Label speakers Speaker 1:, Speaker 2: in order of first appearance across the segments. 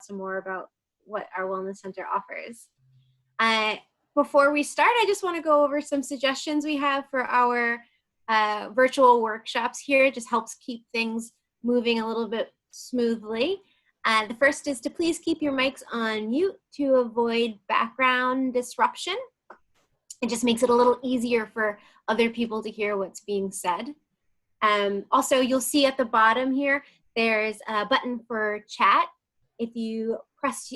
Speaker 1: some more about what our wellness center offers. Before we start, I just want to go over some suggestions we have for our virtual workshops here. It just helps keep things moving a little bit smoothly. The first is to please keep your mics on mute to avoid background disruption. It just makes it a little easier for other people to hear what's being said. Also, you'll see at the bottom here, there's a button for chat. If you press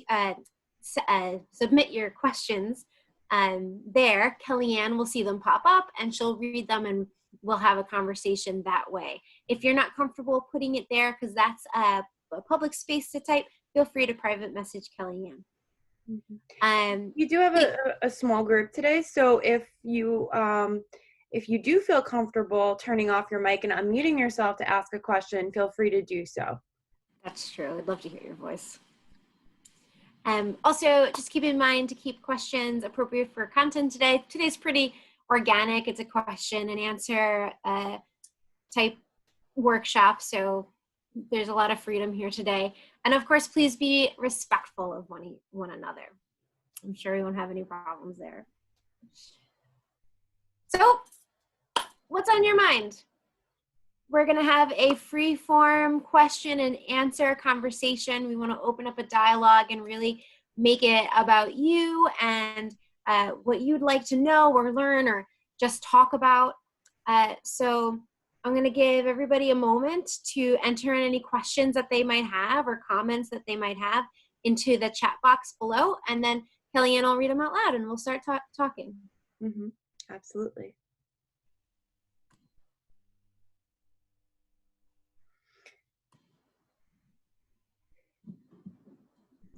Speaker 1: submit your questions there, Kellyanne will see them pop up and she'll read them and we'll have a conversation that way. If you're not comfortable putting it there because that's a public space to type, feel free to private message Kellyanne.
Speaker 2: Mm-hmm. You do have a small group today, so if you do feel comfortable turning off your mic and unmuting yourself to ask a question, feel free to do so.
Speaker 1: That's true. I'd love to hear your voice. Also, just keep in mind to keep questions appropriate for content today. Today's pretty organic. It's a question and answer type workshop, so there's a lot of freedom here today. And of course, please be respectful of one another. I'm sure we won't have any problems there. So, what's on your mind? We're gonna have a free form question and answer conversation. We wanna open up a dialogue and really make it about you and what you'd like to know or learn or just talk about. So I'm gonna give everybody a moment to enter in any questions that they might have or comments that they might have into the chat box below, and then Kellyanne will read them out loud and we'll start talking.
Speaker 2: Mm-hmm. Absolutely.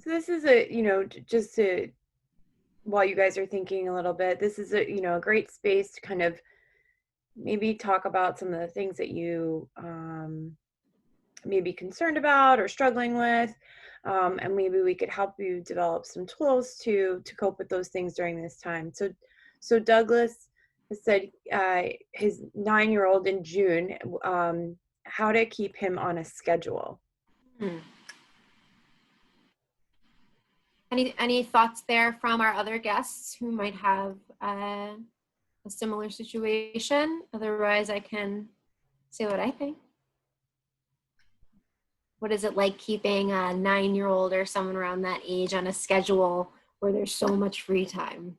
Speaker 2: So this is just to, while you guys are thinking a little bit, this is a great space to kind of maybe talk about some of the things that you may be concerned about or struggling with, and maybe we could help you develop some tools to cope with those things during this time. So Douglas has said his 9-year-old in June, how to keep him on a schedule.
Speaker 1: Any thoughts there from our other guests who might have a similar situation? Otherwise, I can say what I think. What is it like keeping a 9-year-old or someone around that age on a schedule where there's so much free time?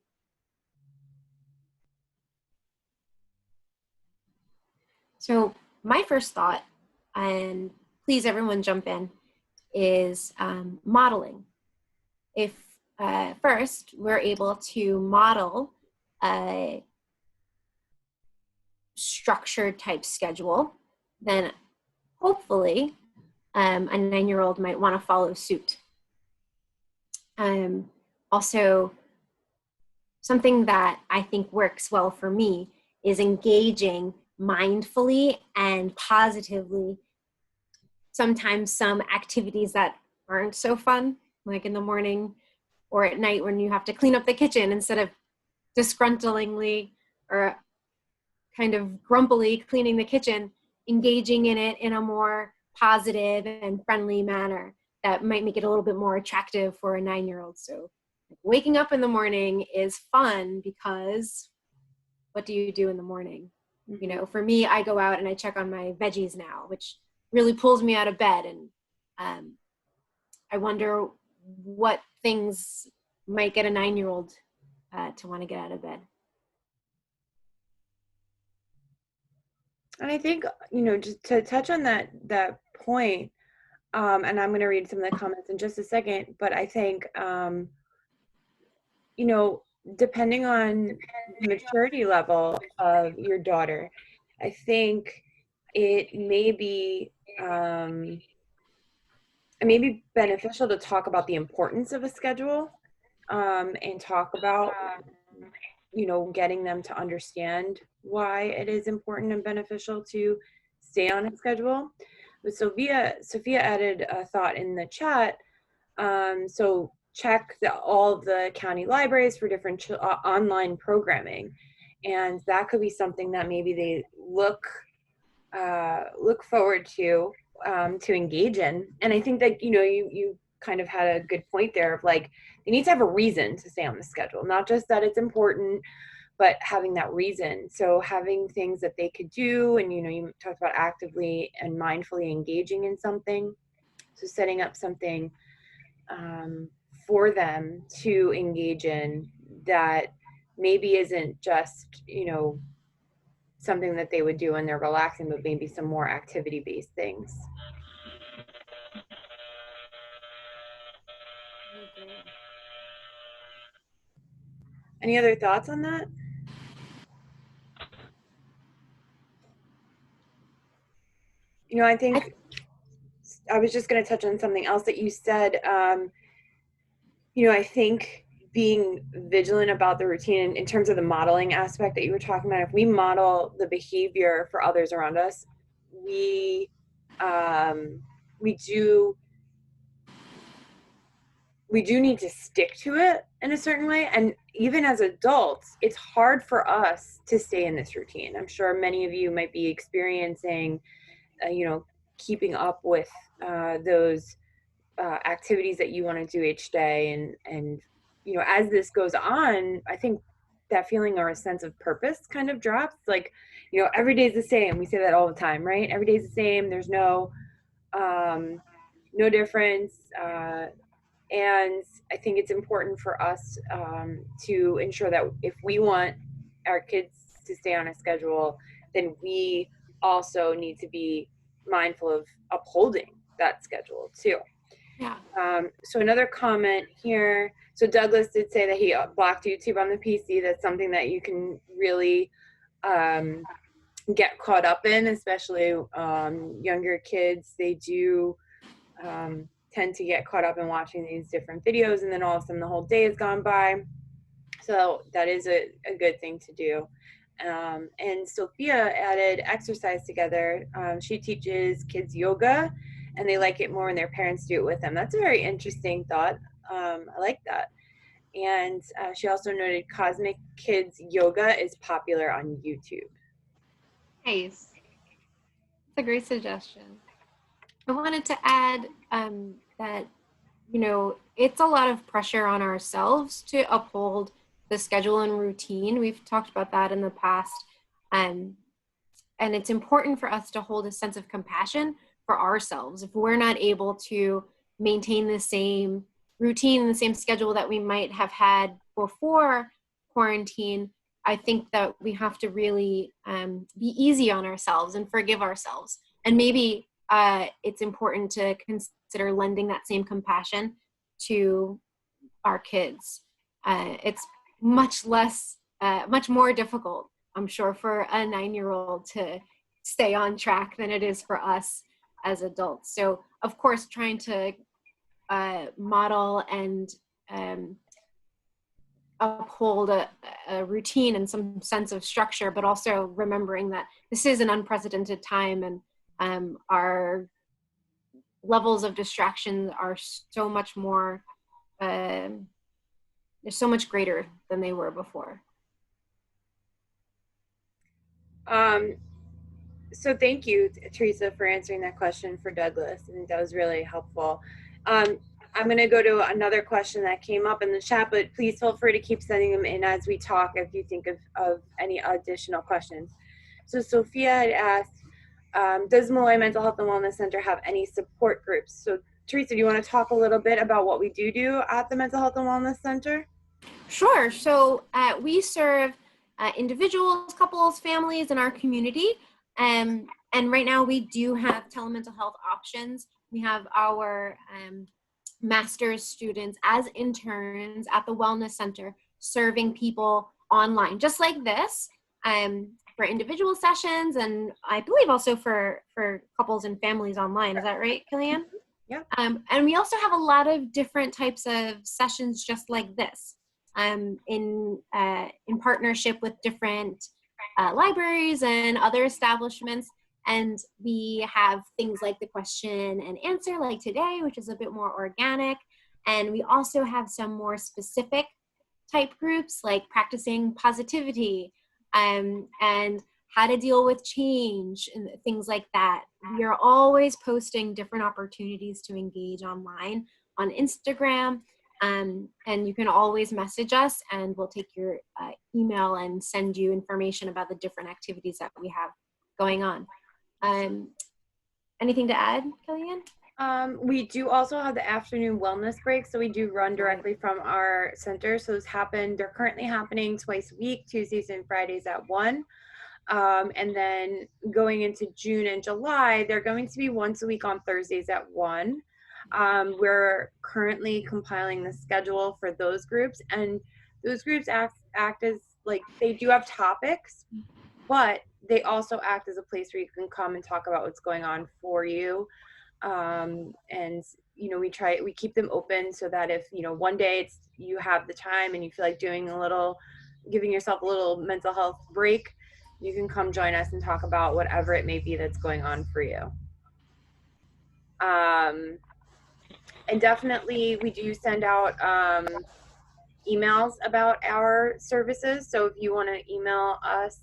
Speaker 1: So my first thought, and please everyone jump in, is modeling. If first we're able to model a structured type schedule, then hopefully a 9-year-old might want to follow suit. Also, something that I think works well for me is engaging mindfully and positively sometimes some activities that aren't so fun, like in the morning or at night when you have to clean up the kitchen instead of disgruntlingly or kind of grumpily cleaning the kitchen, engaging in it in a more positive and friendly manner that might make it a little bit more attractive for a 9-year-old. So waking up in the morning is fun because what do you do in the morning? You know, for me, I go out and I check on my veggies now, which really pulls me out of bed. And I wonder what things might get a 9-year-old to want to get out of bed.
Speaker 2: And I think, just to touch on that point, and I'm going to read some of the comments in just a second, but I think, depending on the maturity level of your daughter, I think it may be beneficial to talk about the importance of a schedule, and talk about, getting them to understand why it is important and beneficial to stay on a schedule. But Sophia added a thought in the chat. So check all of the county libraries for different online programming, and that could be something that maybe they look forward to engage in. And I think that you kind of had a good point there of like, they need to have a reason to stay on the schedule, not just that it's important, but having that reason. So having things that they could do, and you talked about actively and mindfully engaging in something. So setting up something for them to engage in that maybe isn't just, something that they would do when they're relaxing, but maybe some more activity-based things.
Speaker 1: I agree.
Speaker 2: Any other thoughts on that? I think I was just going to touch on something else that you said. I think being vigilant about the routine in terms of the modeling aspect that you were talking about, if we model the behavior for others around us, we we do need to stick to it in a certain way. And even as adults, it's hard for us to stay in this routine. I'm sure many of you might be experiencing keeping up with those activities that you want to do each day, and as this goes on, I think that feeling or a sense of purpose kind of drops. Like, every day's the same. We say that all the time, right? Every day's the same. There's no difference, and I think it's important for us to ensure that if we want our kids to stay on a schedule, then we also need to be mindful of upholding that schedule too.
Speaker 1: Yeah.
Speaker 2: So another comment here. So Douglas did say that he blocked YouTube on the PC. That's something that you can really get caught up in, especially younger kids. They do tend to get caught up in watching these different videos, and then all of a sudden the whole day has gone by. So that is a good thing to do. And Sophia added exercise together. She teaches kids yoga, and they like it more when their parents do it with them. That's a very interesting thought. I like that. And she also noted Cosmic Kids Yoga is popular on YouTube.
Speaker 1: Nice. That's a great suggestion. I wanted to add that, it's a lot of pressure on ourselves to uphold the schedule and routine. We've talked about that in the past. And it's important for us to hold a sense of compassion for ourselves. If we're not able to maintain the same routine and the same schedule that we might have had before quarantine, I think that we have to really be easy on ourselves and forgive ourselves. And maybe it's important to consider lending that same compassion to our kids. It's much more difficult, I'm sure, for a 9-year-old to stay on track than it is for us as adults. So, of course, trying to model and uphold a routine and some sense of structure, but also remembering that this is an unprecedented time, and our levels of distraction are so much more, they're so much greater than they were before.
Speaker 2: So thank you, Teresa, for answering that question for Douglas. I think that was really helpful. I'm going to go to another question that came up in the chat, but please feel free to keep sending them in as we talk if you think of any additional questions. So Sophia had asked, does Malloy Mental Health and Wellness Center have any support groups? So Teresa, do you want to talk a little bit about what we do at the Mental Health and Wellness Center?
Speaker 1: Sure. So we serve individuals, couples, families in our community. And right now we do have telemental health options. We have our master's students as interns at the Wellness Center serving people online, just like this, for individual sessions, and I believe also for couples and families online. Is that right, Killian?
Speaker 2: Yeah.
Speaker 1: And we also have a lot of different types of sessions just like this, in partnership with different libraries and other establishments. And we have things like the question and answer, like today, which is a bit more organic. And we also have some more specific type groups, like practicing positivity, and how to deal with change and things like that. We are always posting different opportunities to engage online on Instagram. And you can always message us, and we'll take your email and send you information about the different activities that we have going on. Anything to add, Kellyanne?
Speaker 2: We do also have the afternoon wellness break. So we do run directly from our center. So they're currently happening twice a week, Tuesdays and Fridays at 1. And then going into June and July, they're going to be once a week on Thursdays at 1. We're currently compiling the schedule for those groups, and those groups act as, like, they do have topics, but they also act as a place where you can come and talk about what's going on for you. And we keep them open so that if one day you have the time and you feel like giving yourself a little mental health break, you can come join us and talk about whatever it may be that's going on for you. And definitely we do send out emails about our services. So if you want to email us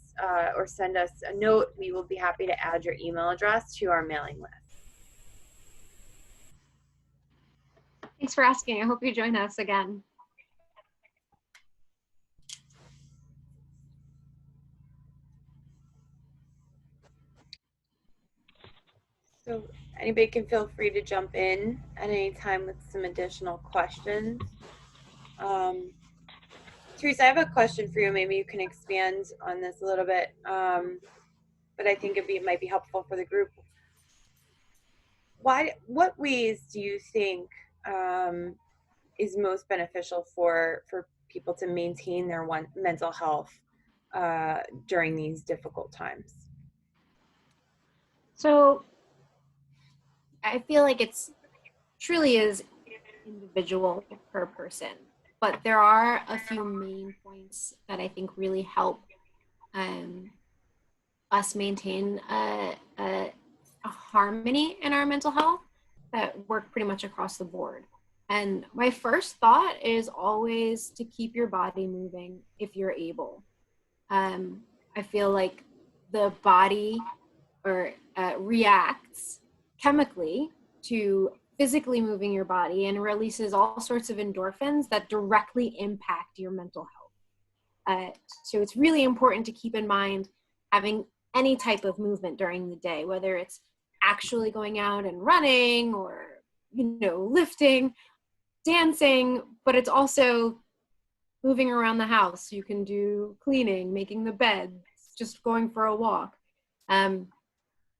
Speaker 2: or send us a note, we will be happy to add your email address to our mailing list.
Speaker 1: Thanks for asking. I hope you join us again.
Speaker 2: So anybody can feel free to jump in at any time with some additional questions. Teresa, I have a question for you. Maybe you can expand on this a little bit, but I think it might be helpful for the group. What ways do you think is most beneficial for people to maintain their mental health during these difficult times?
Speaker 1: So I feel like it's truly is individual per person, but there are a few main points that I think really help us maintain a harmony in our mental health that work pretty much across the board. And my first thought is always to keep your body moving if you're able. I feel like the body reacts chemically to physically moving your body and releases all sorts of endorphins that directly impact your mental health. So it's really important to keep in mind having any type of movement during the day, whether it's actually going out and running or, lifting, dancing, but it's also moving around the house. You can do cleaning, making the bed, just going for a walk.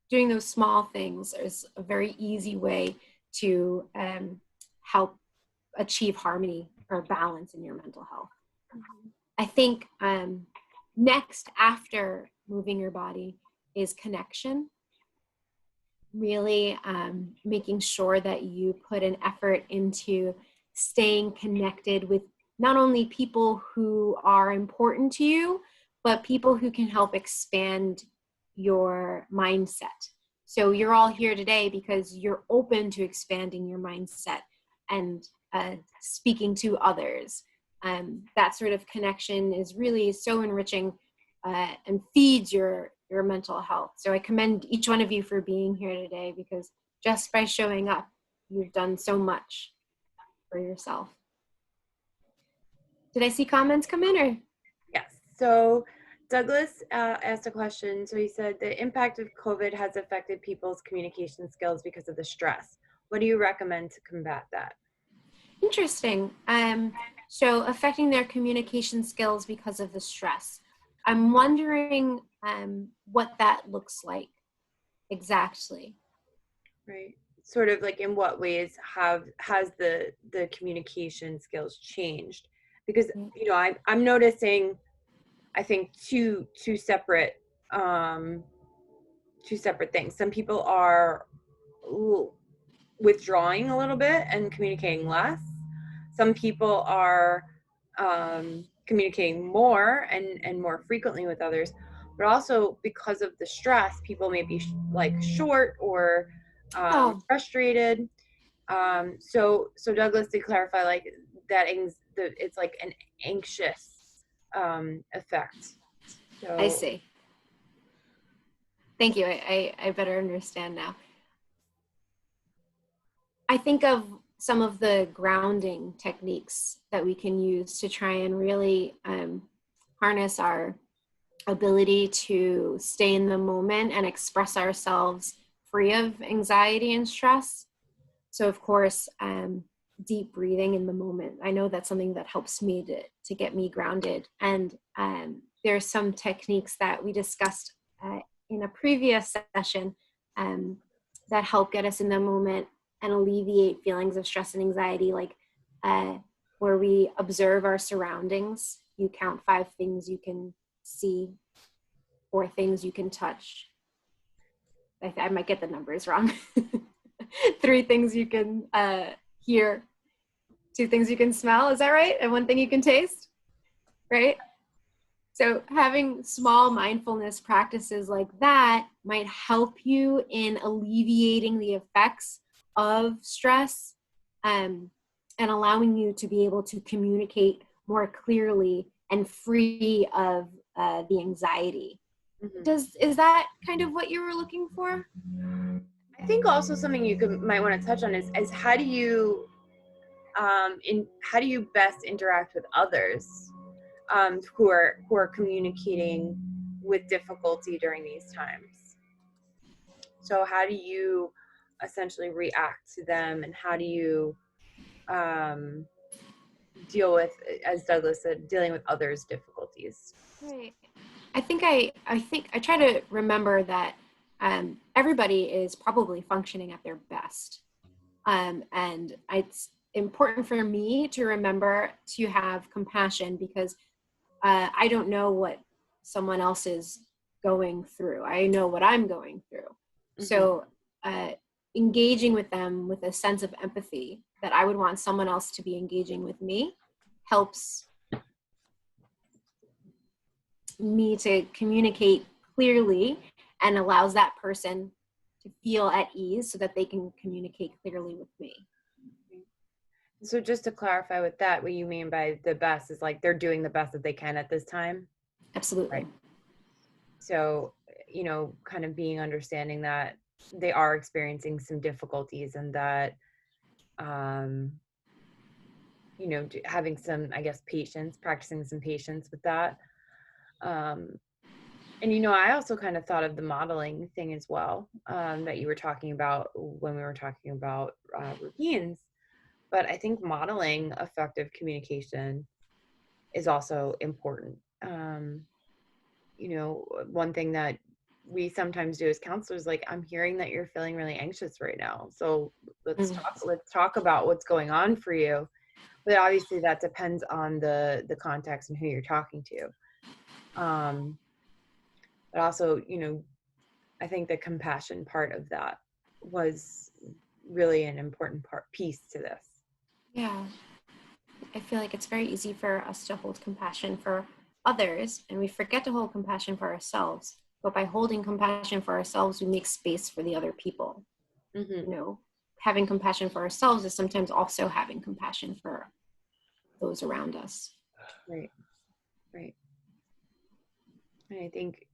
Speaker 1: Doing those small things is a very easy way to help achieve harmony or balance in your mental health. I think next after moving your body is connection. Really making sure that you put an effort into staying connected with not only people who are important to you, but people who can help expand your mindset. So you're all here today because you're open to expanding your mindset and speaking to others. That sort of connection is really so enriching and feeds your mental health. So I commend each one of you for being here today, because just by showing up, you've done so much for yourself. Did I see comments come in, or?
Speaker 2: Yes. So Douglas asked a question. So he said the impact of COVID has affected people's communication skills because of the stress. What do you recommend to combat that?
Speaker 1: Interesting. So affecting their communication skills because of the stress. I'm wondering what that looks like exactly.
Speaker 2: Right. Sort of like in what ways has the communication skills changed? Because I'm noticing, I think two separate things. Some people are withdrawing a little bit and communicating less. Some people are communicating more and more frequently with others, but also because of the stress, people may be like short or frustrated. So Douglas, to clarify, like that it's like an anxious effect. So
Speaker 1: I see. Thank you. I better understand now. I think of some of the grounding techniques that we can use to try and really harness our ability to stay in the moment and express ourselves free of anxiety and stress. So of course, deep breathing in the moment. I know that's something that helps me to get me grounded. And there's some techniques that we discussed in a previous session that help get us in the moment and alleviate feelings of stress and anxiety, like where we observe our surroundings. You count 5 things you can see, 4 things you can touch. I might get the numbers wrong. 3 things you can hear, 2 things you can smell, is that right? And 1 thing you can taste, right? So having small mindfulness practices like that might help you in alleviating the effects of stress and allowing you to be able to communicate more clearly and free of the anxiety. Is that kind of what you were looking for?
Speaker 2: I think also something you might want to touch on is how do you how do you best interact with others who are communicating with difficulty during these times? So how do you essentially react to them, and how do you deal with, as Douglas said, dealing with others' difficulties?
Speaker 1: Right. I think I try to remember that everybody is probably functioning at their best. And it's important for me to remember to have compassion, because I don't know what someone else is going through. I know what I'm going through. So engaging with them with a sense of empathy that I would want someone else to be engaging with me helps me to communicate clearly and allows that person to feel at ease so that they can communicate clearly with me.
Speaker 2: So just to clarify with that, what you mean by the best is like they're doing the best that they can at this time?
Speaker 1: Absolutely.
Speaker 2: Right. So, kind of being understanding that they are experiencing some difficulties, and that, having some, I guess, patience, practicing some patience with that. And, I also kind of thought of the modeling thing as well, that you were talking about when we were talking about routines. But I think modeling effective communication is also important. One thing that we sometimes do as counselors, like, I'm hearing that you're feeling really anxious right now. So let's talk about what's going on for you. But obviously that depends on the context and who you're talking to. But also, I think the compassion part of that was really an important piece to this.
Speaker 1: Yeah. I feel like it's very easy for us to hold compassion for others, and we forget to hold compassion for ourselves. But by holding compassion for ourselves, we make space for the other people. Having compassion for ourselves is sometimes also having compassion for those around us.
Speaker 2: Right. And I think,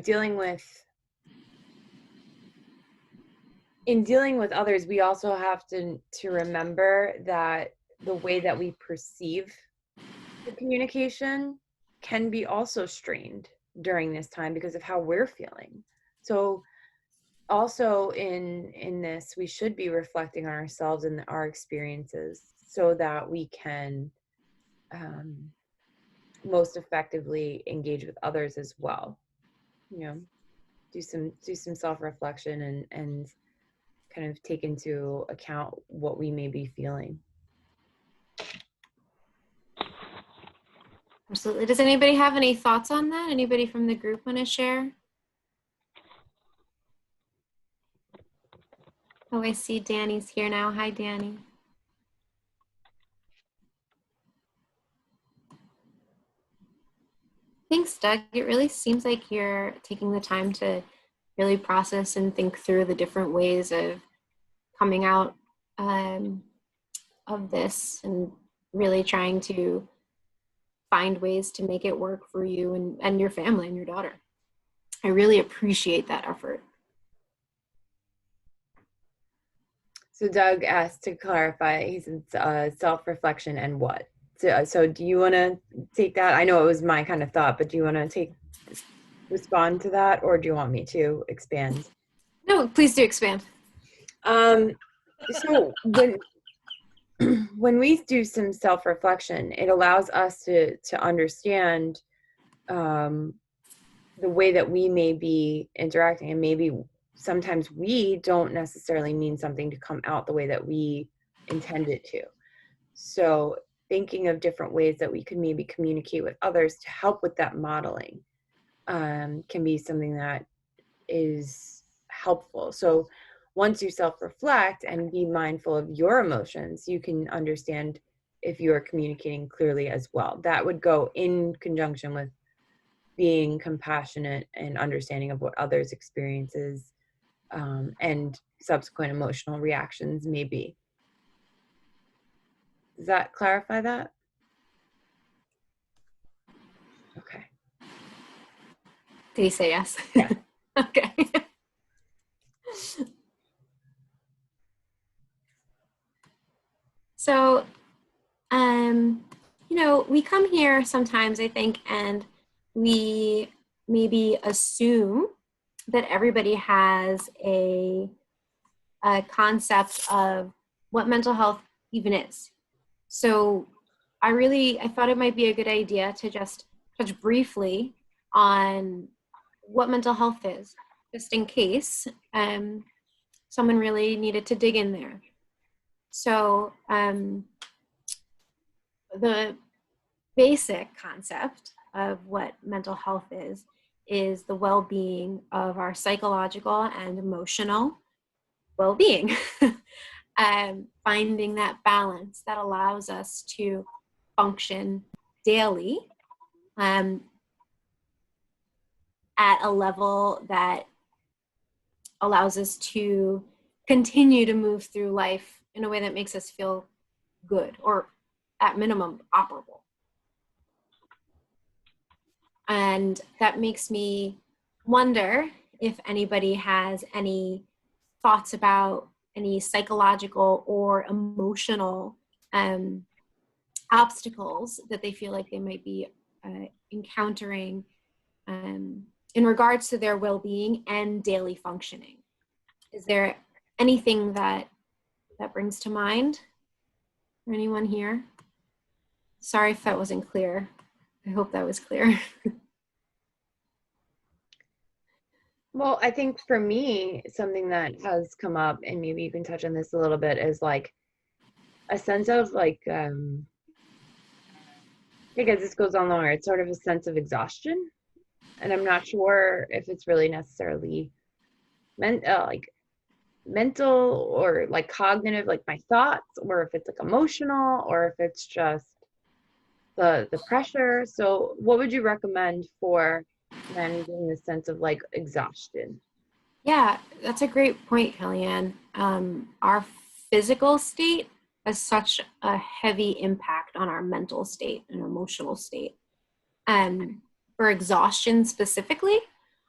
Speaker 2: dealing with others, we also have to remember that the way that we perceive the communication can be also strained during this time because of how we're feeling. So also in this, we should be reflecting on ourselves and our experiences so that we can most effectively engage with others as well. Do some self-reflection and kind of take into account what we may be feeling.
Speaker 1: Absolutely. Does anybody have any thoughts on that? Anybody from the group want to share? Oh, I see Danny's here now. Hi, Danny. Thanks, Doug. It really seems like you're taking the time to really process and think through the different ways of coming out of this and really trying to find ways to make it work for you and your family and your daughter. I really appreciate that effort.
Speaker 2: So Doug asked to clarify, he said self-reflection and what? So do you want to take that? I know it was my kind of thought, but do you want to respond to that, or do you want me to expand?
Speaker 1: No, please do expand.
Speaker 2: So when we do some self-reflection, it allows us to understand the way that we may be interacting, and maybe sometimes we don't necessarily mean something to come out the way that we intend it to. So thinking of different ways that we could maybe communicate with others to help with that modeling can be something that is helpful. So once you self-reflect and be mindful of your emotions, you can understand if you are communicating clearly as well. That would go in conjunction with being compassionate and understanding of what others' experiences and subsequent emotional reactions may be. Does that clarify that? Okay.
Speaker 1: Did he say yes?
Speaker 2: Yeah.
Speaker 1: Okay. So, we come here sometimes, I think, and we maybe assume that everybody has a concept of what mental health even is. So I thought it might be a good idea to just touch briefly on what mental health is, just in case someone really needed to dig in there. So the basic concept of what mental health is the well-being of our psychological and emotional well-being. Finding that balance that allows us to function daily at a level that allows us to continue to move through life in a way that makes us feel good, or at minimum operable. And that makes me wonder if anybody has any thoughts about any psychological or emotional obstacles that they feel like they might be encountering in regards to their well-being and daily functioning. Is there anything that brings to mind for anyone here? Sorry if that wasn't clear. I hope that was clear.
Speaker 2: Well, I think for me, something that has come up, and maybe you can touch on this a little bit, is like a sense of like, because this goes on longer, it's sort of a sense of exhaustion. And I'm not sure if it's really necessarily like mental or like cognitive, like my thoughts, or if it's like emotional, or if it's just the pressure. So what would you recommend for managing the sense of like exhaustion?
Speaker 1: Yeah, that's a great point, Kellyanne. Our physical state has such a heavy impact on our mental state and emotional state. For exhaustion specifically,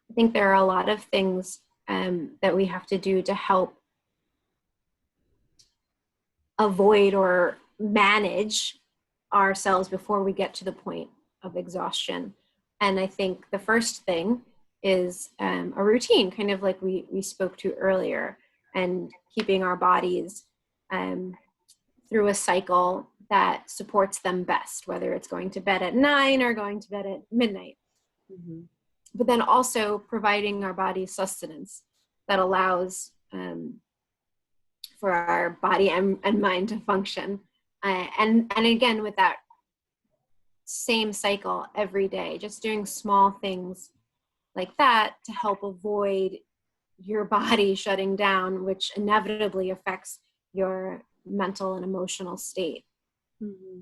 Speaker 1: I think there are a lot of things that we have to do to help avoid or manage ourselves before we get to the point of exhaustion. And I think the first thing is a routine, kind of like we spoke to earlier, and keeping our bodies through a cycle that supports them best, whether it's going to bed at 9 or going to bed at midnight.
Speaker 2: Mm-hmm.
Speaker 1: But then also providing our body sustenance that allows for our body and mind to function. And again, with that same cycle every day, just doing small things like that to help avoid your body shutting down, which inevitably affects your mental and emotional state.
Speaker 2: Mm-hmm.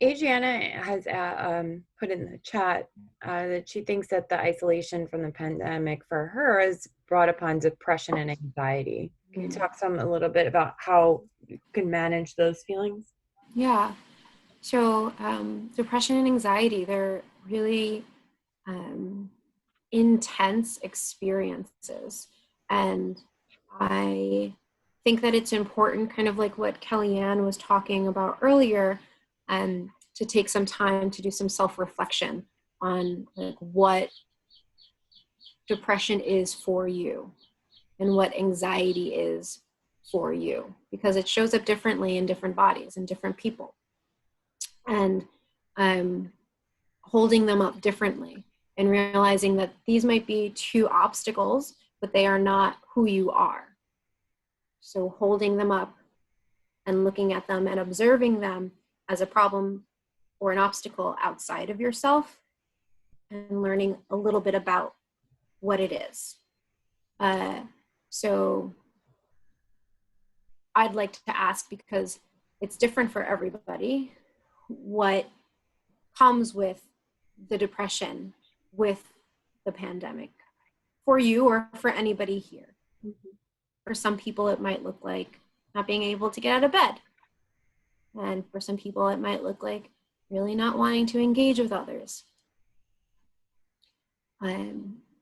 Speaker 2: Adriana has put in the chat that she thinks that the isolation from the pandemic for her has brought upon depression and anxiety. Can you talk a little bit about how you can manage those feelings?
Speaker 1: Yeah. So depression and anxiety, they're really intense experiences. And I think that it's important, kind of like what Kellyanne was talking about earlier, to take some time to do some self-reflection on like what depression is for you and what anxiety is for you, because it shows up differently in different bodies and different people. And holding them up differently and realizing that these might be two obstacles, but they are not who you are. So holding them up and looking at them and observing them as a problem or an obstacle outside of yourself, and learning a little bit about what it is. So I'd like to ask, because it's different for everybody, what comes with the depression, with the pandemic, for you or for anybody here.
Speaker 2: Mm-hmm.
Speaker 1: For some people, it might look like not being able to get out of bed. And for some people, it might look like really not wanting to engage with others.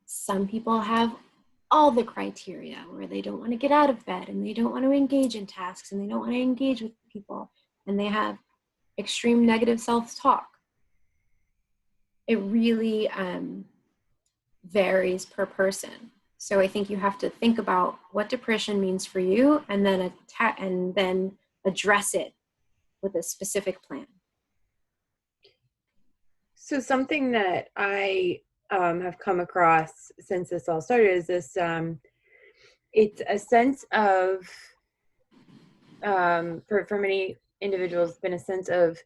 Speaker 1: Some people have all the criteria where they don't want to get out of bed and they don't want to engage in tasks and they don't want to engage with people, and they have extreme negative self-talk. It really varies per person. So I think you have to think about what depression means for you, and then address it with a specific plan.
Speaker 2: So something that I have come across since this all started is this, it's a sense of, for many individuals, it's been a sense of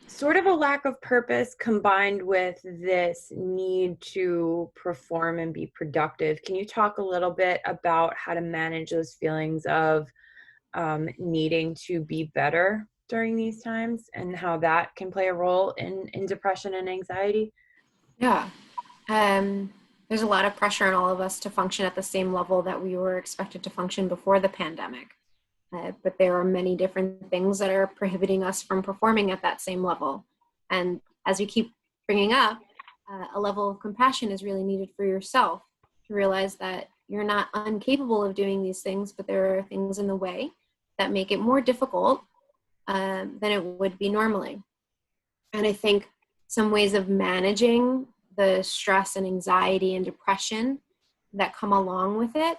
Speaker 2: sort of a lack of purpose combined with this need to perform and be productive. Can you talk a little bit about how to manage those feelings of needing to be better during these times, and how that can play a role in depression and anxiety?
Speaker 1: Yeah. There's a lot of pressure on all of us to function at the same level that we were expected to function before the pandemic. But there are many different things that are prohibiting us from performing at that same level. And as we keep bringing up, a level of compassion is really needed for yourself, to realize that you're not incapable of doing these things, but there are things in the way that make it more difficult than it would be normally. And I think some ways of managing the stress and anxiety and depression that come along with it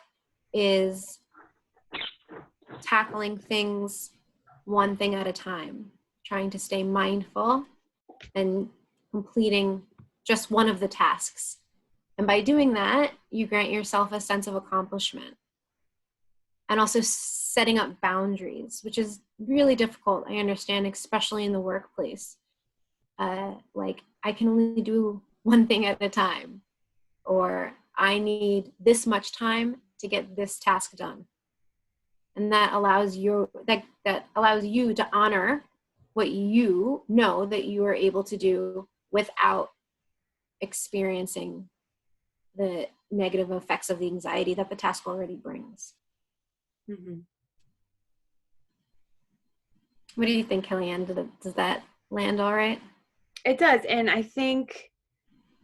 Speaker 1: is tackling things one thing at a time, trying to stay mindful and completing just one of the tasks. And by doing that, you grant yourself a sense of accomplishment. And also setting up boundaries, which is really difficult, I understand, especially in the workplace. Like, I can only do one thing at a time, or I need this much time to get this task done. And that allows you to honor what you know that you are able to do without experiencing the negative effects of the anxiety that the task already brings.
Speaker 2: Mm-hmm.
Speaker 1: What do you think, Kellyanne? Does that land all right?
Speaker 2: It does. And I think,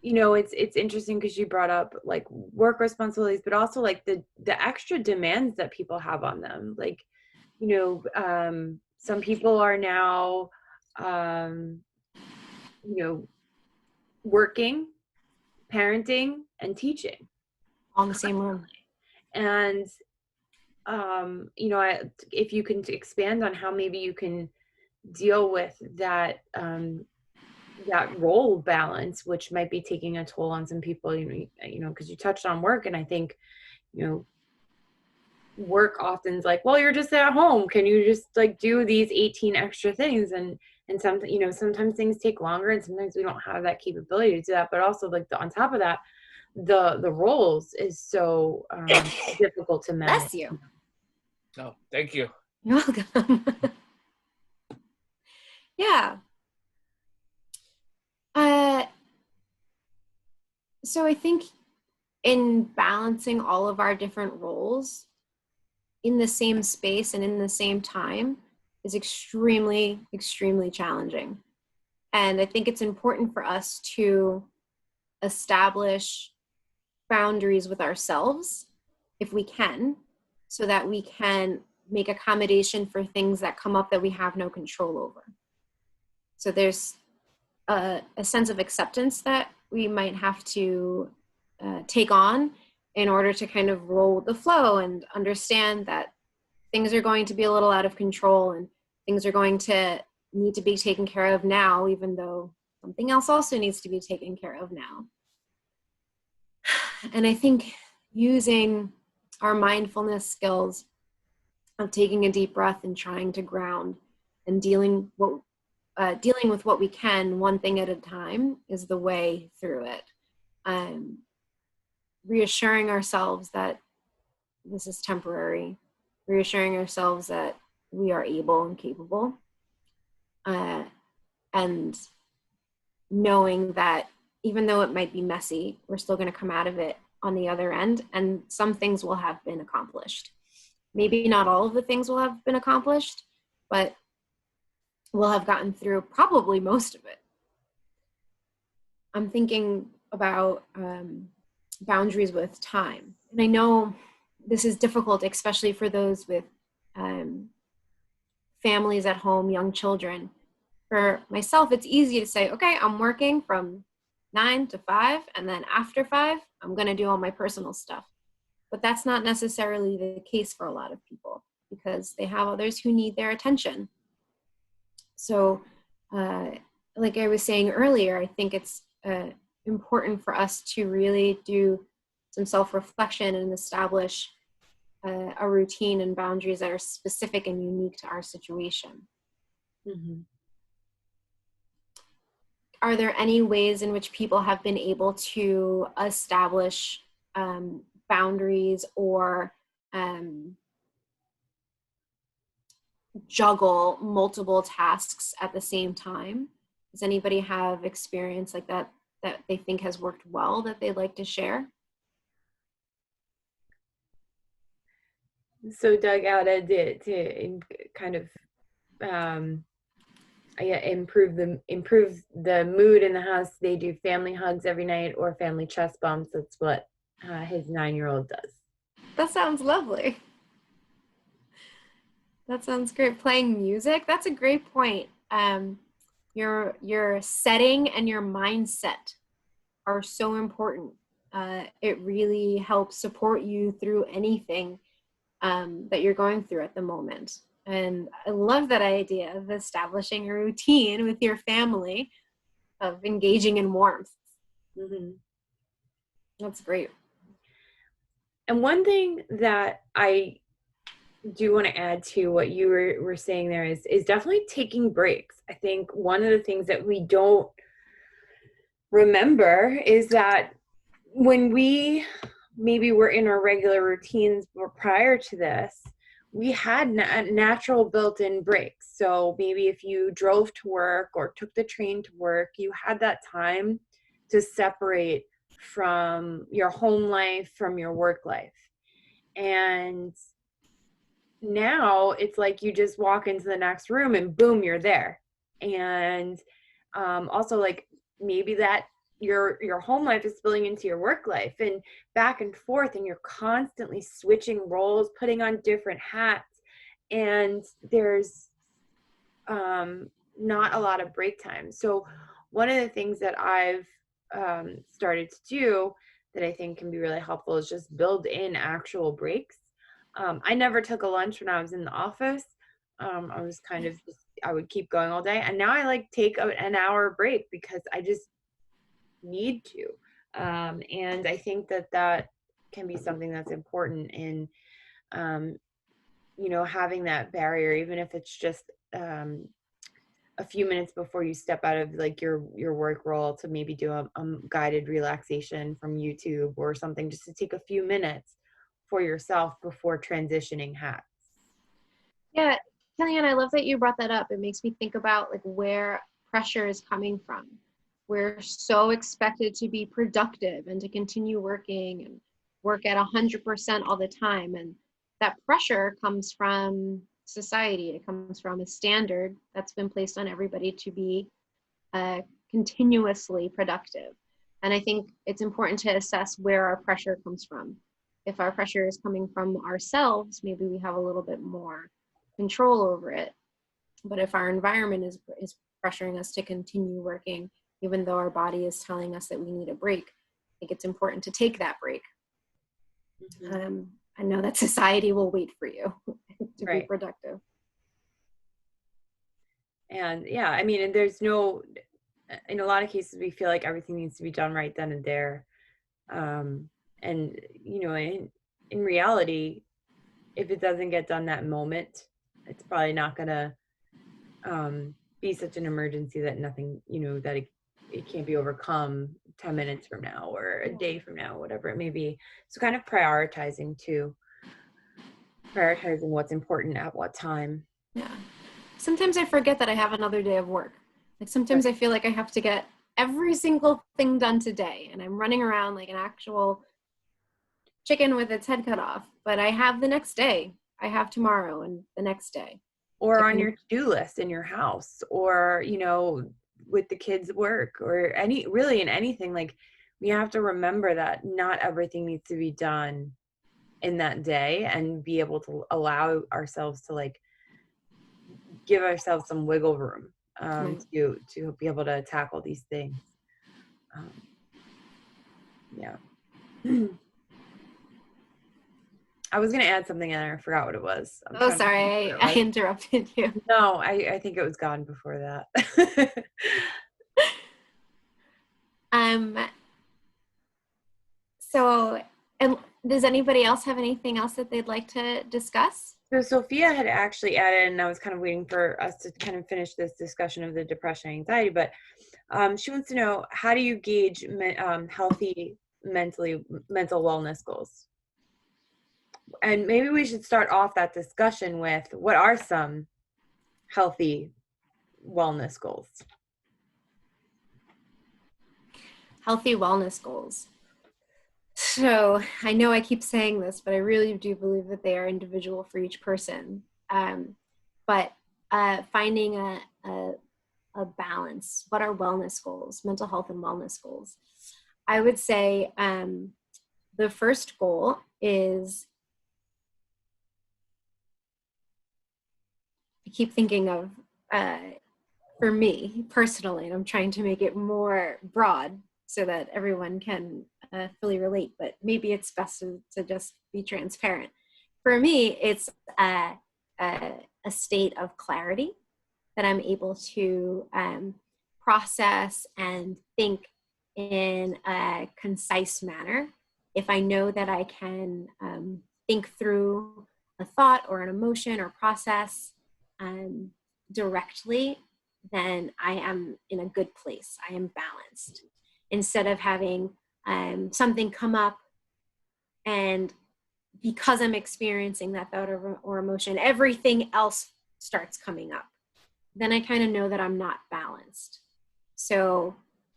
Speaker 2: it's interesting because you brought up like work responsibilities, but also like the extra demands that people have on them. Like, some people are now, working, parenting, and teaching
Speaker 1: All in the same room.
Speaker 2: and if you can expand on how maybe you can deal with that, that role balance, which might be taking a toll on some people, because you touched on work, and I think, work often is like, well, you're just at home. Can you just like do these 18 extra things? And sometimes things take longer, and sometimes we don't have that capability to do that. But also, like, on top of that, the roles is so difficult to manage.
Speaker 1: Bless you.
Speaker 3: Oh, thank you.
Speaker 1: You're welcome. Yeah. So I think in balancing all of our different roles in the same space and in the same time is extremely, extremely challenging. And I think it's important for us to establish boundaries with ourselves if we can, so that we can make accommodation for things that come up that we have no control over. So there's a sense of acceptance that we might have to take on in order to kind of roll with the flow and understand that things are going to be a little out of control and things are going to need to be taken care of now, even though something else also needs to be taken care of now. And I think using our mindfulness skills of taking a deep breath and trying to ground and dealing with what we can one thing at a time is the way through it. Reassuring ourselves that this is temporary, reassuring ourselves that we are able and capable, and knowing that even though it might be messy, we're still going to come out of it on the other end, and some things will have been accomplished. Maybe not all of the things will have been accomplished, but we'll have gotten through probably most of it. I'm thinking about boundaries with time. And I know this is difficult, especially for those with families at home, young children. For myself, it's easy to say, okay, I'm working from 9 to 5, and then after 5, I'm going to do all my personal stuff. But that's not necessarily the case for a lot of people because they have others who need their attention. So, like I was saying earlier, I think it's important for us to really do some self-reflection and establish a routine and boundaries that are specific and unique to our situation.
Speaker 2: Mm-hmm.
Speaker 1: Are there any ways in which people have been able to establish boundaries or juggle multiple tasks at the same time? Does anybody have experience like that they think has worked well that they'd like to share?
Speaker 2: So Doug added to kind of improve the mood in the house. They do family hugs every night or family chest bumps. That's what his 9-year-old does.
Speaker 1: That sounds lovely. That sounds great. Playing music, that's a great point. Your setting and your mindset are so important. It really helps support you through anything that you're going through at the moment. And I love that idea of establishing a routine with your family of engaging in warmth.
Speaker 2: Mm-hmm.
Speaker 1: That's great.
Speaker 2: And one thing that I do want to add to what you were saying there is definitely taking breaks. I think one of the things that we don't remember is that when we maybe were in our regular routines prior to this, we had natural built-in breaks. So maybe if you drove to work or took the train to work, you had that time to separate from your home life, from your work life. And now it's like you just walk into the next room and boom, you're there. And also like maybe that your home life is spilling into your work life and back and forth, and you're constantly switching roles, putting on different hats, and there's not a lot of break time. So one of the things that I've started to do that I think can be really helpful is just build in actual breaks. I never took a lunch when I was in the office. I was kind of I would keep going all day, and now I like take an hour break because I just need to. And I think that can be something that's important in, having that barrier, even if it's just a few minutes before you step out of like your work role to maybe do a guided relaxation from YouTube or something, just to take a few minutes for yourself before transitioning hats.
Speaker 1: Yeah, Kellyanne, I love that you brought that up. It makes me think about like where pressure is coming from. We're so expected to be productive and to continue working and work at 100% all the time. And that pressure comes from society. It comes from a standard that's been placed on everybody to be continuously productive. And I think it's important to assess where our pressure comes from. If our pressure is coming from ourselves, maybe we have a little bit more control over it. But if our environment is pressuring us to continue working, even though our body is telling us that we need a break, I think it's important to take that break. I know that society will wait for you to be productive.
Speaker 2: And yeah, I mean, and there's no, in a lot of cases, we feel like everything needs to be done right then and there. And, you know, in reality, if it doesn't get done that moment, it's probably not going to be such an emergency that nothing, you know, that it can't be overcome 10 minutes from now or a day from now, whatever it may be. So kind of prioritizing what's important at what time.
Speaker 1: Yeah. Sometimes I forget that I have another day of work. Like sometimes I feel like I have to get every single thing done today, and I'm running around like an actual chicken with its head cut off. But I have the next day. I have tomorrow and the next day.
Speaker 2: Or on your to-do list in your house, or, you know, with the kids' work, or really in anything. Like, we have to remember that not everything needs to be done in that day, and be able to allow ourselves to like give ourselves some wiggle room to be able to tackle these things. Yeah. I was going to add something and I forgot what it was.
Speaker 1: Sorry, I interrupted you.
Speaker 2: No, I think it was gone before that.
Speaker 1: So, and does anybody else have anything else that they'd like to discuss?
Speaker 2: So Sophia had actually added, and I was kind of waiting for us to kind of finish this discussion of the depression and anxiety, but she wants to know, how do you gauge healthy mental wellness goals? And maybe we should start off that discussion with, what are some healthy wellness goals?
Speaker 1: Healthy wellness goals. So I know I keep saying this, but I really do believe that they are individual for each person. But finding a balance. What are wellness goals? Mental health and wellness goals. I would say the first goal is, I keep thinking of, for me personally, and I'm trying to make it more broad so that everyone can fully relate, but maybe it's best to just be transparent. For me, it's a state of clarity that I'm able to process and think in a concise manner. If I know that I can think through a thought or an emotion or process directly, then I am in a good place. I am balanced. Instead of having something come up, and because I'm experiencing that thought or emotion, everything else starts coming up, then I kind of know that I'm not balanced. So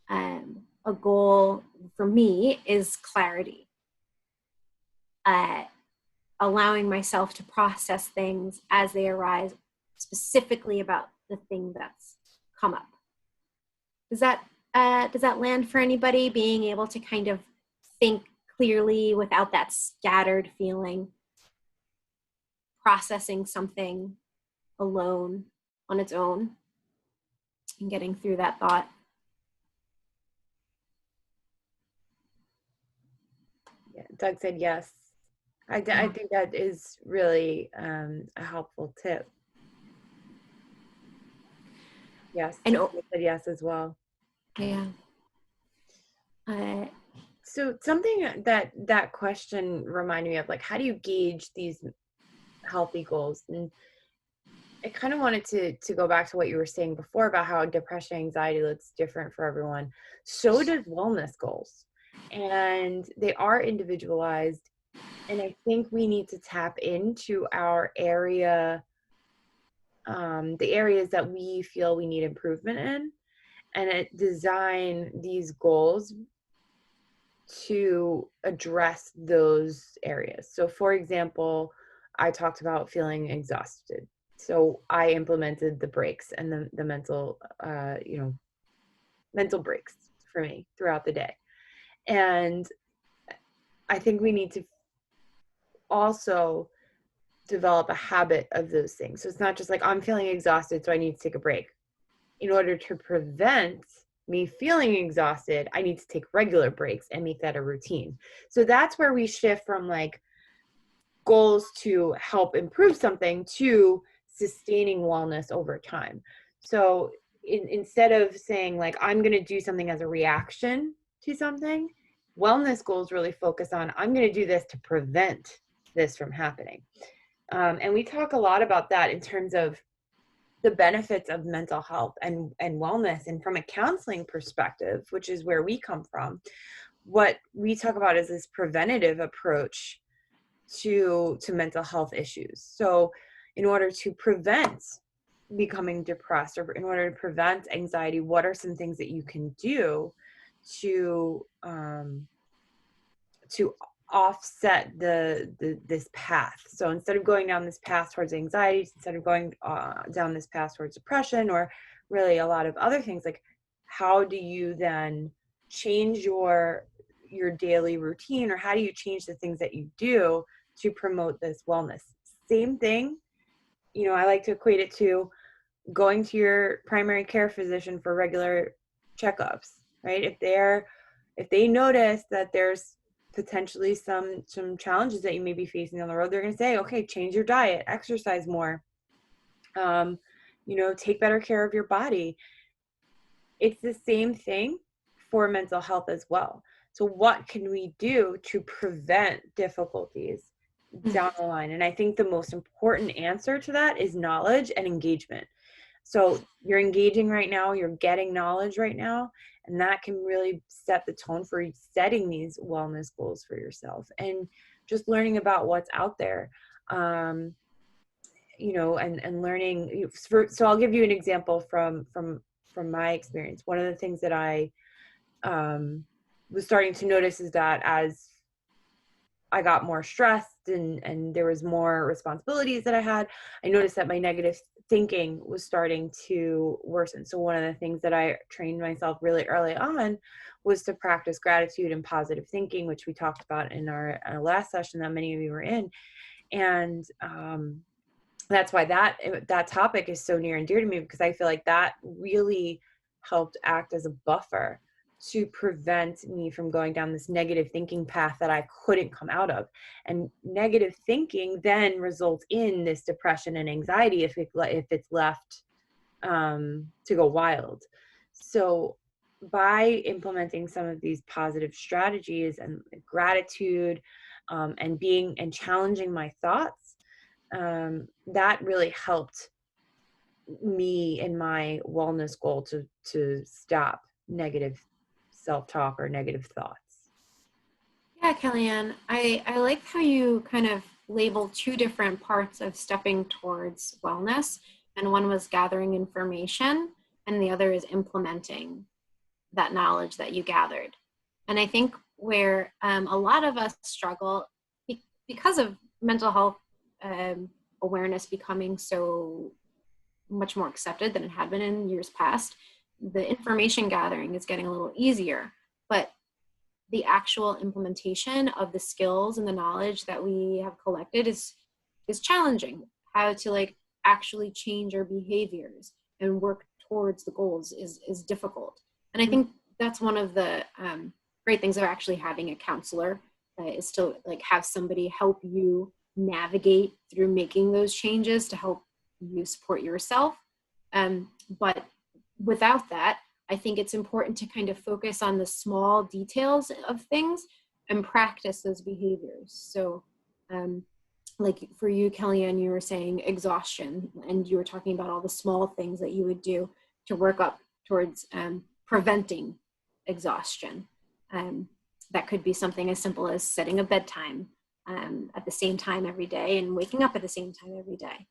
Speaker 1: a goal for me is clarity. Allowing myself to process things as they arise, specifically about the thing that's come up. Does that land for anybody? Being able to kind of think clearly without that scattered feeling, processing something alone on its own, and getting through that thought.
Speaker 2: Yeah, Doug said yes. I think that is really a helpful tip. Yes, and I said yes as well.
Speaker 1: Yeah.
Speaker 2: So something that question reminded me of, like, how do you gauge these healthy goals? And I kind of wanted to go back to what you were saying before about how depression and anxiety looks different for everyone. So does wellness goals, and they are individualized. And I think we need to tap into our area, the areas that we feel we need improvement in, and design these goals to address those areas. So for example, I talked about feeling exhausted. So I implemented the breaks and the mental, mental breaks for me throughout the day. And I think we need to also develop a habit of those things. So it's not just like, I'm feeling exhausted, so I need to take a break. In order to prevent me feeling exhausted, I need to take regular breaks and make that a routine. So that's where we shift from like goals to help improve something to sustaining wellness over time. So instead of saying like, I'm going to do something as a reaction to something, wellness goals really focus on, I'm going to do this to prevent this from happening. And we talk a lot about that in terms of the benefits of mental health and wellness. And from a counseling perspective, which is where we come from, what we talk about is this preventative approach to mental health issues. So in order to prevent becoming depressed, or in order to prevent anxiety, what are some things that you can do to offset this path? So instead of going down this path towards anxiety, instead of going down this path towards depression, or really a lot of other things, like how do you then change your daily routine, or how do you change the things that you do to promote this wellness? Same thing, I like to equate it to going to your primary care physician for regular checkups, right? If they notice that there's potentially some challenges that you may be facing on the road, they're going to say, okay, change your diet, exercise more, take better care of your body. It's the same thing for mental health as well. So what can we do to prevent difficulties down the line? And I think the most important answer to that is knowledge and engagement. So you're engaging right now, you're getting knowledge right now, and that can really set the tone for setting these wellness goals for yourself and just learning about what's out there. And learning. So I'll give you an example from my experience. One of the things that I was starting to notice is that as I got more stressed and there was more responsibilities that I noticed that my negative thinking was starting to worsen. So one of the things that I trained myself really early on was to practice gratitude and positive thinking, which we talked about in our last session that many of you were in. And that's why that topic is so near and dear to me, because I feel like that really helped act as a buffer to prevent me from going down this negative thinking path that I couldn't come out of. And negative thinking then results in this depression and anxiety if it's left to go wild. So by implementing some of these positive strategies and gratitude and challenging my thoughts, that really helped me in my wellness goal to stop negative self-talk or negative thoughts.
Speaker 1: Yeah, Kellyanne, I like how you kind of label two different parts of stepping towards wellness. And one was gathering information, and the other is implementing that knowledge that you gathered. And I think where a lot of us struggle because of mental health awareness becoming so much more accepted than it had been in years past, the information gathering is getting a little easier, but the actual implementation of the skills and the knowledge that we have collected is challenging. How to actually change our behaviors and work towards the goals is difficult. And I think that's one of the great things of actually having a counselor, is to have somebody help you navigate through making those changes to help you support yourself. But without that, I think it's important to kind of focus on the small details of things and practice those behaviors. So like for you, Kellyanne, you were saying exhaustion, and you were talking about all the small things that you would do to work up towards preventing exhaustion. That could be something as simple as setting a bedtime at the same time every day and waking up at the same time every day.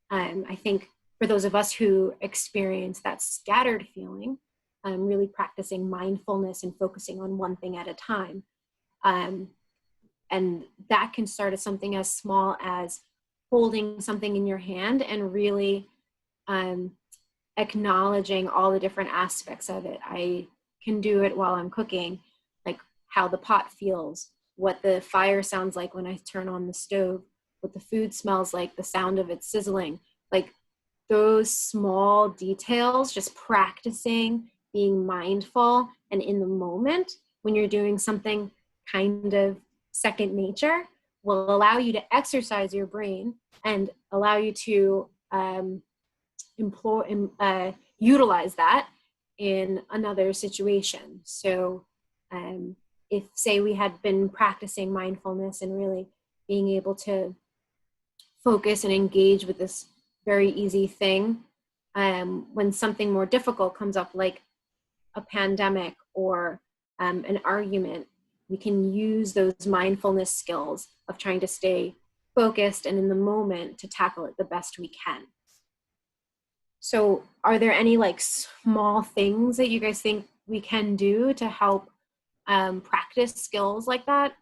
Speaker 1: I think for those of us who experience that scattered feeling, really practicing mindfulness and focusing on one thing at a time. And that can start as something as small as holding something in your hand and really acknowledging all the different aspects of it. I can do it while I'm cooking, like how the pot feels, what the fire sounds like when I turn on the stove, what the food smells like, the sound of it sizzling, like those small details, just practicing being mindful and in the moment when you're doing something kind of second nature will allow you to exercise your brain and allow you to utilize that in another situation. So if, say, we had been practicing mindfulness and really being able to focus and engage with this very easy thing, when something more difficult comes up, like a pandemic or an argument, we can use those mindfulness skills of trying to stay focused and in the moment to tackle it the best we can. So are there any like small things that you guys think we can do to help practice skills like that?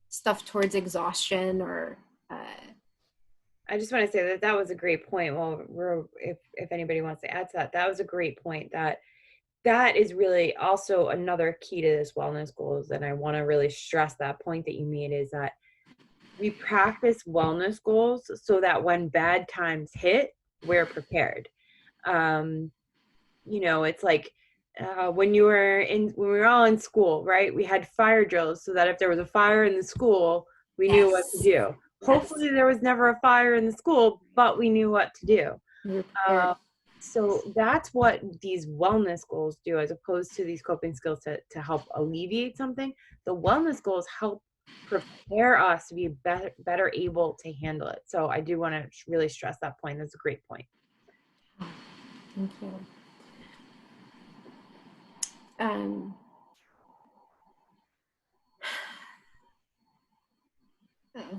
Speaker 1: Stuff towards exhaustion or
Speaker 2: I just want to say that that was a great point. Well, if anybody wants to add to that, that was a great point. That is really also another key to this wellness goals. And I want to really stress that point that you made, is that we practice wellness goals so that when bad times hit, we're prepared. It's like when we were all in school, right? We had fire drills so that if there was a fire in the school, we knew what to do.
Speaker 1: Yes.
Speaker 2: Hopefully there was never a fire in the school, but we knew what to do. So that's what these wellness goals do, as opposed to these coping skills to help alleviate something. The wellness goals help prepare us to be better able to handle it. So I do want to really stress that point. That's a great point.
Speaker 1: Thank you.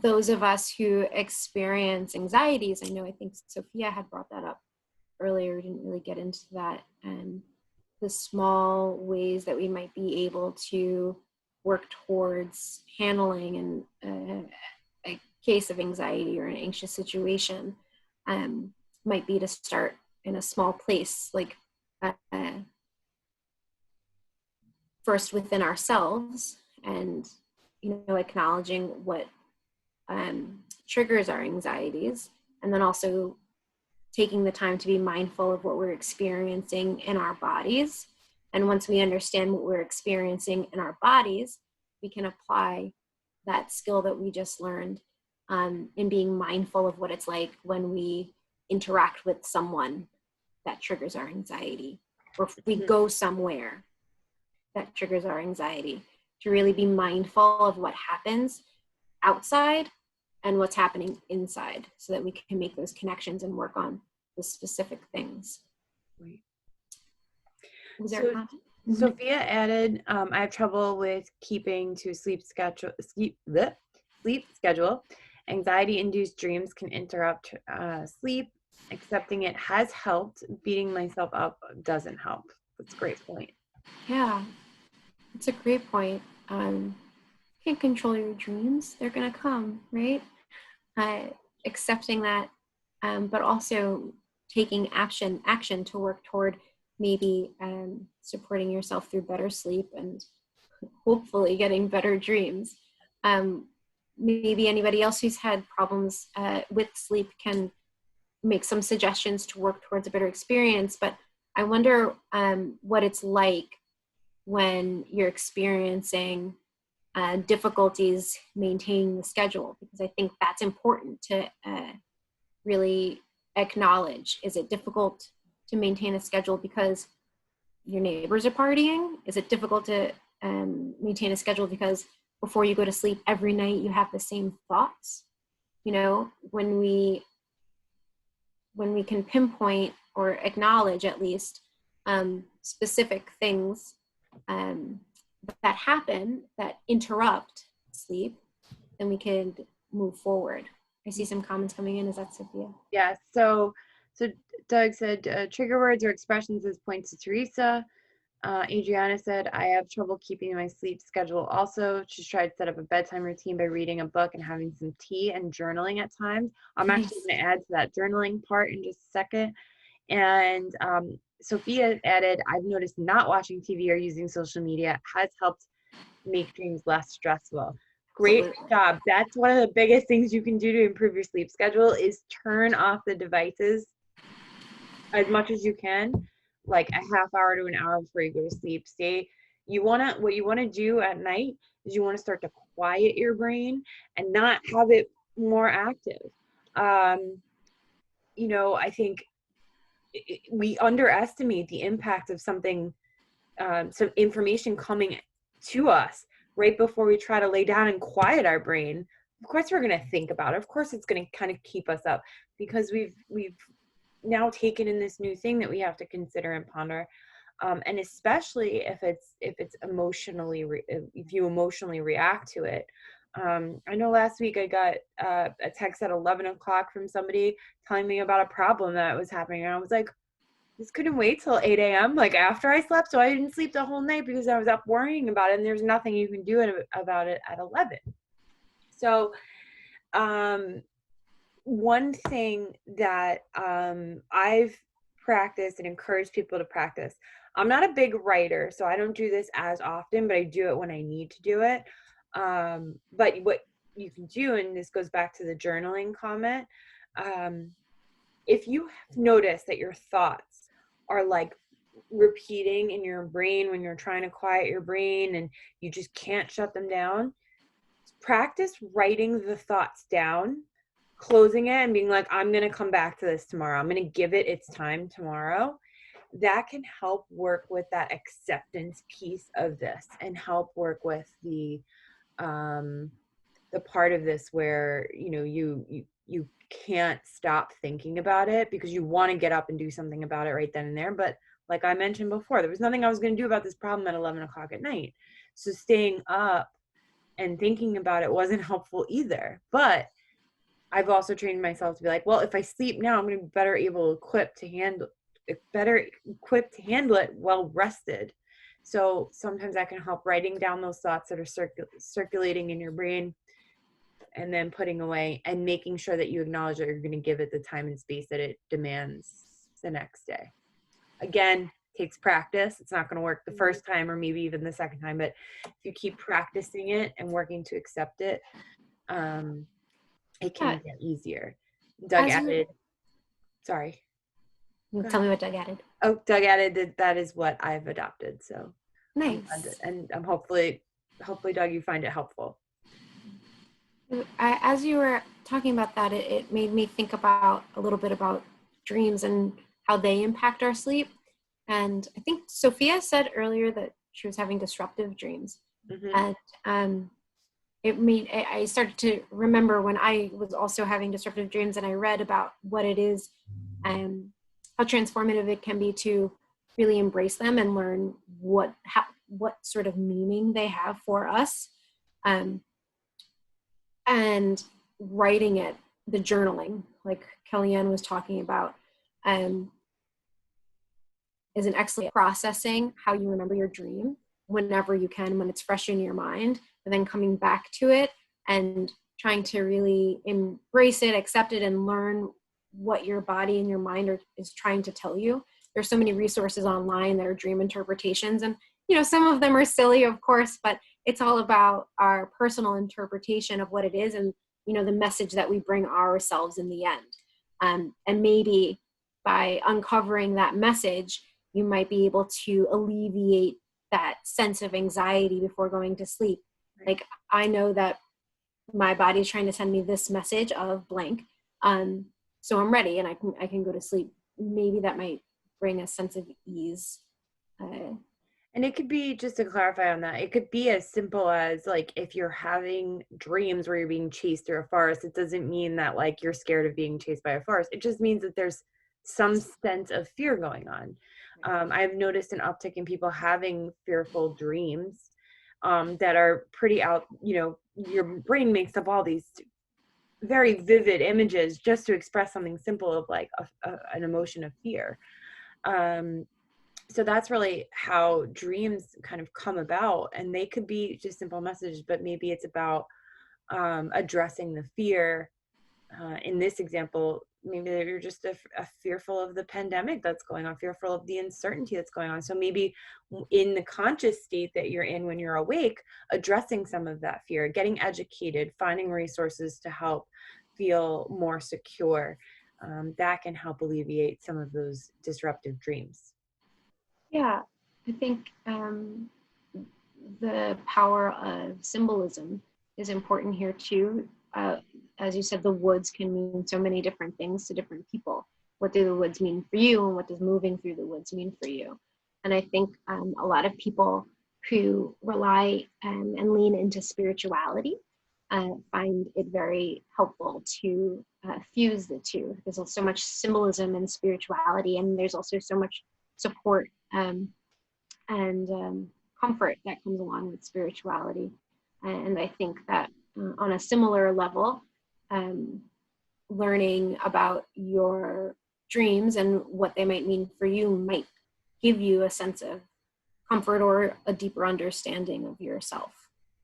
Speaker 1: Those of us who experience anxieties, I think Sophia had brought that up earlier, we didn't really get into that, and the small ways that we might be able to work towards handling a case of anxiety or an anxious situation might be to start in a small place, like first within ourselves, and acknowledging what triggers our anxieties, and then also taking the time to be mindful of what we're experiencing in our bodies. And once we understand what we're experiencing in our bodies, we can apply that skill that we just learned in being mindful of what it's like when we interact with someone that triggers our anxiety, or if we go somewhere that triggers our anxiety, to really be mindful of what happens outside and what's happening inside, so that we can make those connections and work on the specific things.
Speaker 2: Right.
Speaker 1: Was there a comment?
Speaker 2: Sophia added, I have trouble with keeping to sleep schedule. Anxiety-induced dreams can interrupt sleep. Accepting it has helped. Beating myself up doesn't help. That's a great point.
Speaker 1: Yeah, it's a great point. You can't control your dreams. They're going to come, right? Accepting that, but also taking action to work toward maybe supporting yourself through better sleep and hopefully getting better dreams. Maybe anybody else who's had problems with sleep can make some suggestions to work towards a better experience. But I wonder what it's like when you're experiencing difficulties maintaining the schedule, because I think that's important to really acknowledge. Is it difficult to maintain a schedule because your neighbors are partying? Is it difficult to maintain a schedule because before you go to sleep every night you have the same thoughts? When we can pinpoint or acknowledge at least specific things that happen that interrupt sleep, then we can move forward. I see some comments coming in. Is that Sophia?
Speaker 2: Yeah. So Doug said trigger words or expressions as points to Teresa. Adriana said, I have trouble keeping my sleep schedule also. She's tried to set up a bedtime routine by reading a book and having some tea and journaling at times. I'm actually going to add to that journaling part in just a second. And Sophia added, I've noticed not watching TV or using social media has helped make dreams less stressful. Great job. That's one of the biggest things you can do to improve your sleep schedule is turn off the devices as much as you can, like a half hour to an hour before you go to sleep. What you want to do at night is you want to start to quiet your brain and not have it more active. I think we underestimate the impact of something, some information coming to us right before we try to lay down and quiet our brain. Of course we're going to think about it. Of course it's going to kind of keep us up because we've now taken in this new thing that we have to consider and ponder. And especially if you emotionally react to it. I know last week I got a text at 11 o'clock from somebody telling me about a problem that was happening. And I was like, this couldn't wait till 8 a.m. like after I slept. So I didn't sleep the whole night because I was up worrying about it. And there's nothing you can do about it at 11. So one thing that I've practiced and encouraged people to practice, I'm not a big writer, so I don't do this as often, but I do it when I need to do it. But what you can do, and this goes back to the journaling comment, if you notice that your thoughts are like repeating in your brain when you're trying to quiet your brain and you just can't shut them down, practice writing the thoughts down, closing it and being like, I'm going to come back to this tomorrow. I'm going to give it its time tomorrow. That can help work with that acceptance piece of this and help work with the part of this where, you can't stop thinking about it because you want to get up and do something about it right then and there. But like I mentioned before, there was nothing I was going to do about this problem at 11 o'clock at night. So staying up and thinking about it wasn't helpful either. But I've also trained myself to be like, well, if I sleep now, I'm going to be better equipped to handle it well rested. So sometimes that can help, writing down those thoughts that are circulating in your brain and then putting away and making sure that you acknowledge that you're going to give it the time and space that it demands the next day. Again, takes practice. It's not going to work the first time or maybe even the second time, but if you keep practicing it and working to accept it, it can get easier. Doug added, sorry.
Speaker 1: Tell me what Doug added.
Speaker 2: Oh, Doug added that is what I've adopted. So
Speaker 1: nice.
Speaker 2: And I'm hopefully, Doug, you find it helpful.
Speaker 1: As you were talking about that, it made me think about a little bit about dreams and how they impact our sleep. And I think Sophia said earlier that she was having disruptive dreams. Mm-hmm. And I started to remember when I was also having disruptive dreams, and I read about what it is and how transformative it can be to really embrace them and learn what sort of meaning they have for us. And writing it, the journaling, like Kellyanne was talking about, is an excellent processing how you remember your dream whenever you can, when it's fresh in your mind, and then coming back to it and trying to really embrace it, accept it, and learn what your body and your mind is trying to tell you. There's so many resources online that are dream interpretations, and some of them are silly, of course, but it's all about our personal interpretation of what it is and the message that we bring ourselves in the end. And maybe by uncovering that message, you might be able to alleviate that sense of anxiety before going to sleep. Like, I know that my body is trying to send me this message of blank, so I'm ready and I can go to sleep. Maybe that might bring a sense of ease.
Speaker 2: And it could be, just to clarify on that, it could be as simple as, like, if you're having dreams where you're being chased through a forest, it doesn't mean that, like, you're scared of being chased by a forest. It just means that there's some sense of fear going on. I've noticed an uptick in people having fearful dreams that are pretty out, your brain makes up all these very vivid images just to express something simple of like an emotion of fear. So that's really how dreams kind of come about, and they could be just simple messages, but maybe it's about addressing the fear. In this example, maybe you're just a fearful of the pandemic that's going on, fearful of the uncertainty that's going on. So maybe in the conscious state that you're in when you're awake, addressing some of that fear, getting educated, finding resources to help feel more secure, that can help alleviate some of those disruptive dreams.
Speaker 1: Yeah, I think the power of symbolism is important here too. As you said, the woods can mean so many different things to different people. What do the woods mean for you, and what does moving through the woods mean for you? And I think a lot of people who rely and lean into spirituality find it very helpful to fuse the two. There's so much symbolism in spirituality, and there's also so much support and comfort that comes along with spirituality. And I think that on a similar level, learning about your dreams and what they might mean for you might give you a sense of comfort or a deeper understanding of yourself.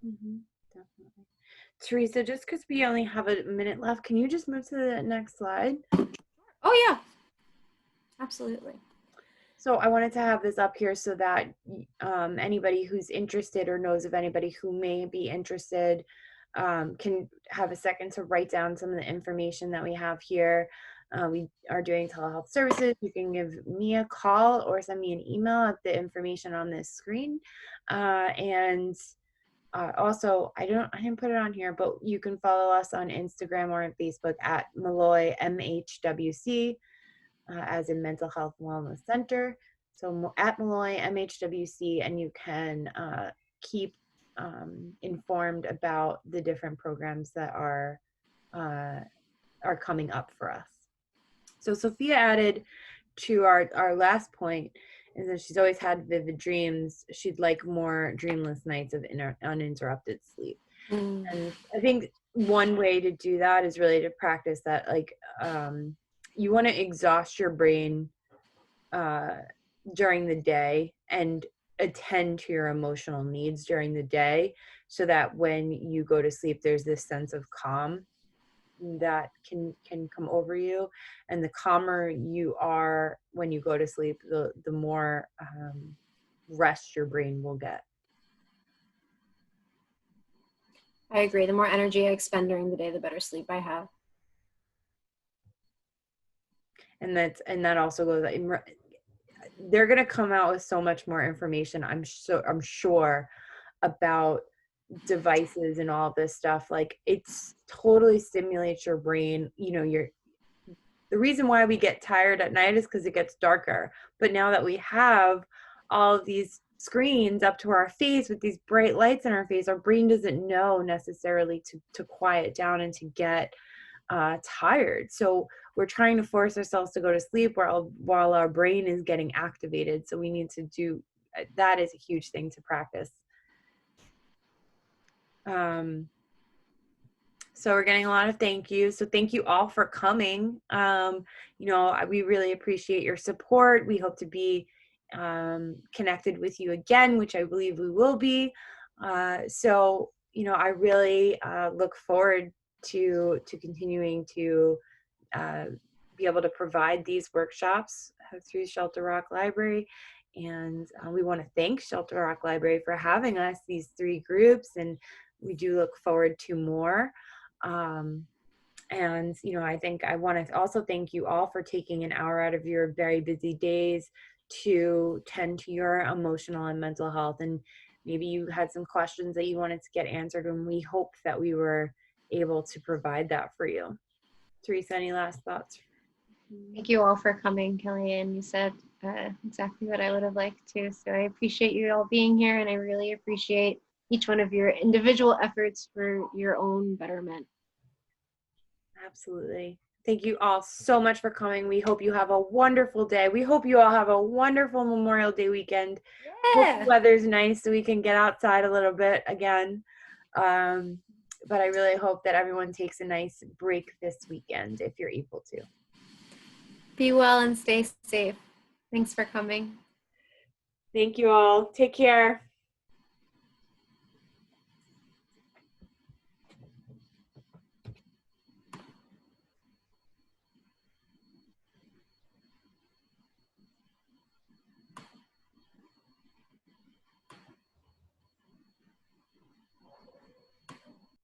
Speaker 2: Mm-hmm, definitely. Teresa, just because we only have a minute left, can you just move to the next slide?
Speaker 1: Oh yeah, absolutely.
Speaker 2: So I wanted to have this up here so that anybody who's interested or knows of anybody who may be interested can have a second to write down some of the information that we have here. We are doing telehealth services. You can give me a call or send me an email at the information on this screen. Also, I didn't put it on here, but you can follow us on Instagram or on Facebook at Malloy MHWC. As in Mental Health Wellness Center. So at Malloy MHWC, and you can keep informed about the different programs that are coming up for us. So Sophia added to our last point is that she's always had vivid dreams. She'd like more dreamless nights of uninterrupted sleep. And I think one way to do that is really to practice that, like, you want to exhaust your brain during the day and attend to your emotional needs during the day, so that when you go to sleep, there's this sense of calm that can come over you. And the calmer you are when you go to sleep, the more rest your brain will get.
Speaker 1: I agree. The more energy I expend during the day, the better sleep I have.
Speaker 2: And that also goes, they're going to come out with so much more information, I'm sure, about devices and all this stuff. Like, it's totally stimulates your brain. The reason why we get tired at night is because it gets darker. But now that we have all of these screens up to our face with these bright lights in our face, our brain doesn't know necessarily to quiet down and to get tired. So we're trying to force ourselves to go to sleep while our brain is getting activated. So we need to do that. Is a huge thing to practice. So we're getting a lot of thank yous. So thank you all for coming. We really appreciate your support. We hope to be connected with you again, which I believe we will be. I really look forward to continuing to be able to provide these workshops through Shelter Rock Library. And we want to thank Shelter Rock Library for having us, these 3 groups, and we do look forward to more. I think I want to also thank you all for taking an hour out of your very busy days to tend to your emotional and mental health. And maybe you had some questions that you wanted to get answered, and we hope that we were able to provide that for you. Teresa, any last thoughts?
Speaker 1: Thank you all for coming, Kelly, and you said exactly what I would have liked to. So I appreciate you all being here, and I really appreciate each one of your individual efforts for your own betterment.
Speaker 2: Absolutely. Thank you all so much for coming. We hope you have a wonderful day. We hope you all have a wonderful Memorial Day weekend.
Speaker 1: Yeah.
Speaker 2: Hope the weather's nice so we can get outside a little bit again. But I really hope that everyone takes a nice break this weekend if you're able to.
Speaker 1: Be well and stay safe. Thanks for coming.
Speaker 2: Thank you all. Take care.